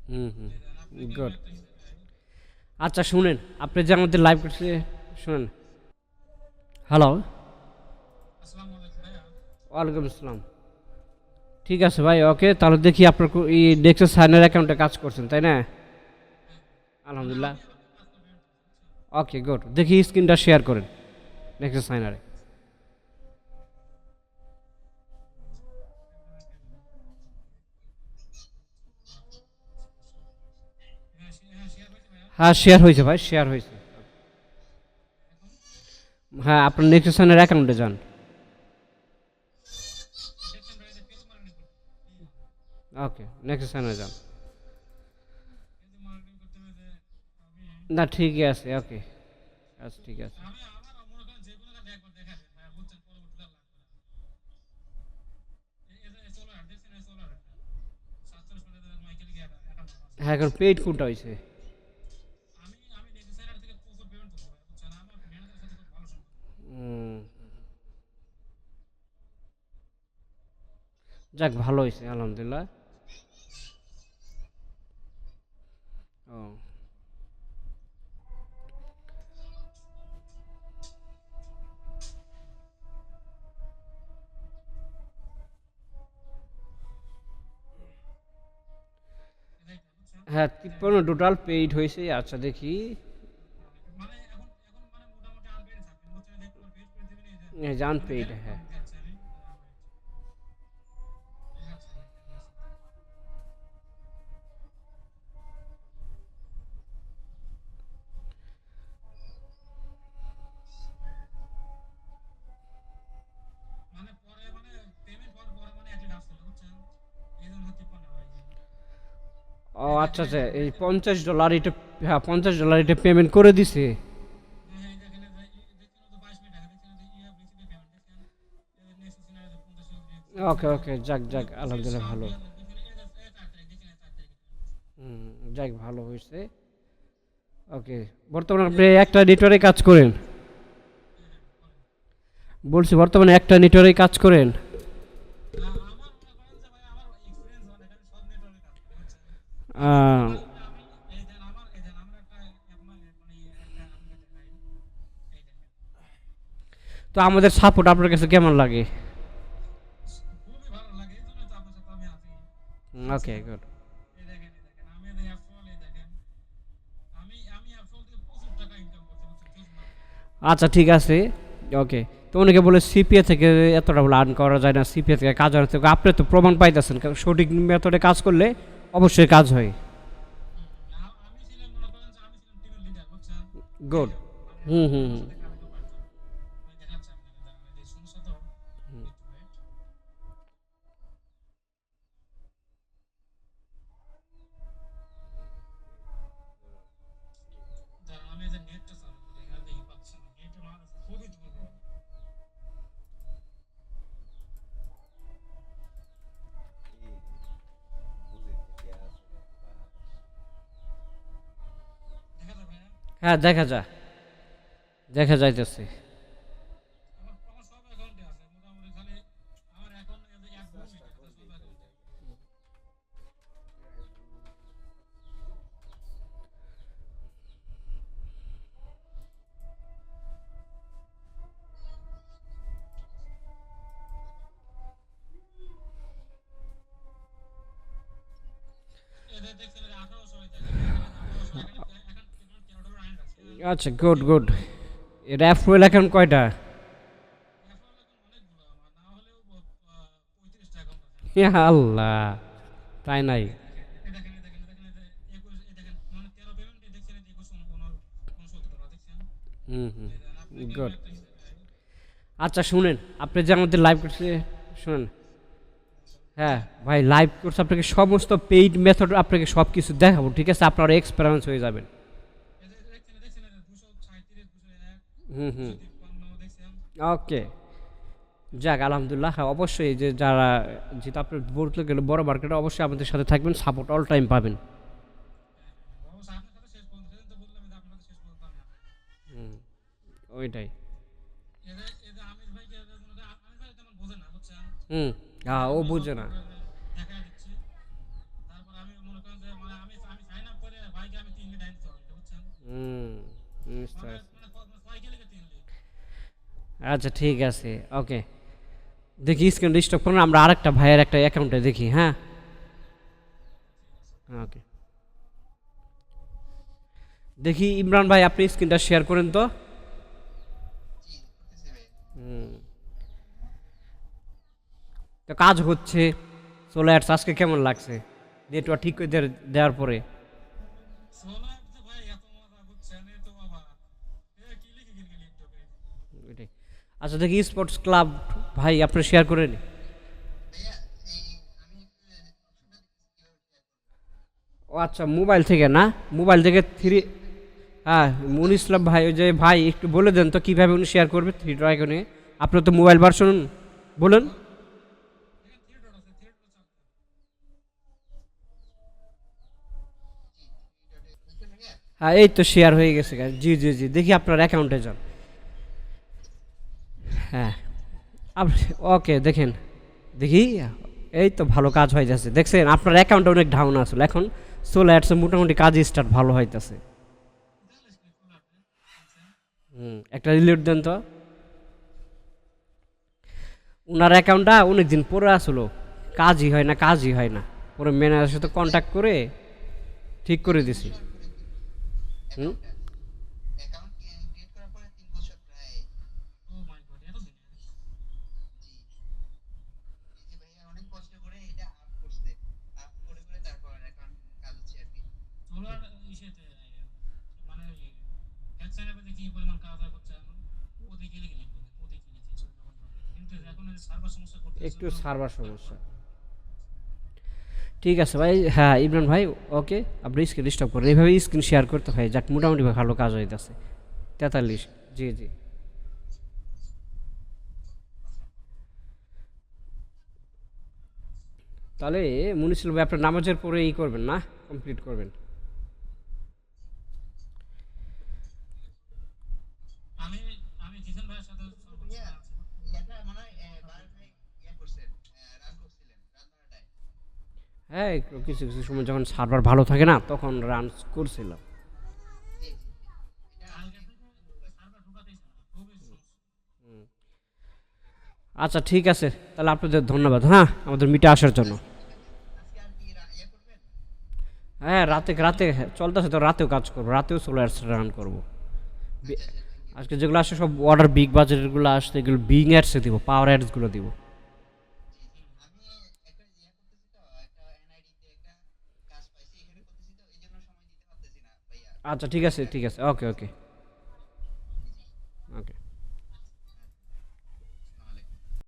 হুম হুম good. আচ্ছা শুনেন, আপনি যে আমাদের লাইভ করছে, শুনেন। হ্যালো। ওয়ালাইকুম আসসালাম। ঠিক আছে ভাই, ওকে, তাহলে দেখি আপনার এই নেক্সট সাইনের অ্যাকাউন্টে কাজ করছেন তাই না? আলহামদুলিল্লাহ। ওকে গুড, দেখি স্ক্রিনটা শেয়ার করেন নেক্সট সাইনারে। হ্যাঁ শেয়ার হয়েছে ভাই, শেয়ার হয়েছে। হ্যাঁ আপনার নেক্সট সাইনের অ্যাকাউন্টে যান। ওকে নেক্সট সাইনে যান। না ঠিকই আছে, ওকে। আচ্ছা ঠিক আছে। হ্যাঁ এখন পেইড কোনটা হয়েছে? উম, যাক ভালো হয়েছে আলহামদুলিল্লাহ। ও হ্যাঁ 53 টোটাল পেইড হয়েছে, আচ্ছা দেখি। জান পেইড, হ্যাঁ। ও আচ্ছা আচ্ছা, এই $50 এটা, হ্যাঁ $50 এটা পেমেন্ট করে দিছে। ওকে ওকে, যাক যাক আলহামদুলিল্লাহ ভালো। হুম, যাক ভালো হয়েছে। ওকে, বর্তমানে আপনি একটা নেটওয়ার্কে কাজ করেন? বলছি বর্তমানে একটা নেটওয়ার্কে কাজ করেন? আহ, তো আমাদের সাপোর্ট আপনার কাছে কেমন লাগে? Okay good. আচ্ছা ঠিক আছে, ওকে। তো অনেকে বলে সিপিএ থেকে এতটা বলে আর্ন করা যায় না, সিপিএ থেকে কাজ হয় না, তো আপনি তো প্রমাণ পাইতেছেন, কারণ সঠিক মেথডে কাজ করলে অবশ্যই কাজ হয়। গুড। হুম হুম হুম। হ্যাঁ দেখা যা, দেখা যাইতেছে। আচ্ছা গুড গুড। র্যাফওয়েল এখন কয়টা? ইয়া আল্লাহ, তাই নাই? হুম হুম গুড। আচ্ছা শুনেন, আপনি যে আমাদের লাইভ করছে, শুনেন। হ্যাঁ ভাই, লাইভ কোর্স আপনাকে সমস্ত পেইড মেথড আপনাকে সব কিছু দেখাবো, ঠিক আছে? আপনার এক্সপেরিয়েন্স হয়ে যাবেন। হুম হুম। ওকে, যাক আলহামদুলিল্লাহ। হ্যাঁ অবশ্যই, যে যারা, যেটা আপনার বলতে গেলে বড় মার্কেটে, অবশ্যই আমাদের সাথে থাকবেন, সাপোর্ট অল টাইম পাবেন। হুম, ওইটাই। হুম। হ্যাঁ ও বুঝে না। বুঝতে পারছি। আচ্ছা ঠিক আছে, ওকে। দেখি স্ক্রিন ডিস্টার্ব করুন, আমরা আরেকটা ভাইয়ের একটা অ্যাকাউন্টে দেখি। হ্যাঁ, ওকে। দেখি ইমরান ভাই, আপনি স্ক্রিনটা শেয়ার করেন তো। হুম, তো কাজ হচ্ছে। চলে আসছে, আজকে কেমন লাগছে নেটওয়ার্ক ঠিক করে দেওয়ার পরে? এটাই। আচ্ছা দেখি স্পোর্টস ক্লাব ভাই, আপনি শেয়ার করেন। ও আচ্ছা, মোবাইল থেকে না? মোবাইল থেকে থ্রি। হ্যাঁ, মুন ইসলাম ভাই, ওই যে ভাই একটু বলে দেন তো কীভাবে উনি শেয়ার করবে থ্রি ড্রাগনে। আপনার তো মোবাইল ভার্সন, বলুন। হ্যাঁ, এই তো শেয়ার হয়ে গেছে guys। জি জি জি, দেখি আপনার অ্যাকাউন্টে যান। হ্যাঁ, ওকে দেখেন। দেখি, এই তো ভালো কাজ হয়ে যাচ্ছে, দেখছেন আপনার অ্যাকাউন্টে অনেক ডাউন আসলে, এখন চলে আসছে মোটামুটি, কাজ স্টার্ট ভালো হইতেছে। একটা রিলেট দেন তো। ওনার অ্যাকাউন্টটা অনেক দিন পরে আসলো, কাজই হয় না, কাজই হয় না। পরে ম্যানেজারের সাথে কন্ট্যাক্ট করে ঠিক করে দিছি। হুম, একটু সার্ভার সমস্যা। ঠিক আছে ভাই, হ্যাঁ ইমরান ভাই, ওকে। আপনি স্ক্রিন স্টপ করেন, এইভাবে স্ক্রিন শেয়ার করতে হয়, যাক মোটামুটি ভালো কাজ হইতেছে। 43। জি জি। তাহলে মুনিসুল ভাই, আপনার নামাজের পরে ই করবেন না, কমপ্লিট করবেন। হ্যাঁ, একটু কিছু কিছু সময় যখন সার্ভার ভালো থাকে না, তখন রান করছিলাম। আচ্ছা ঠিক আছে, তাহলে আপনাদের ধন্যবাদ, হ্যাঁ, আমাদের মিটে আসার জন্য। হ্যাঁ, রাতে রাতে চলতেছে তো, রাতেও কাজ করবো, রাতেও সোলার রান করবো। বি- আজকে যেগুলো আসে সব অর্ডার বিগ বাজারেরগুলো আসছে, এগুলো বিং অ্যাডসে দিব, পাওয়ার অ্যাডসগুলো দিব। আচ্ছা ঠিক আছে, ঠিক আছে, ওকে ওকে।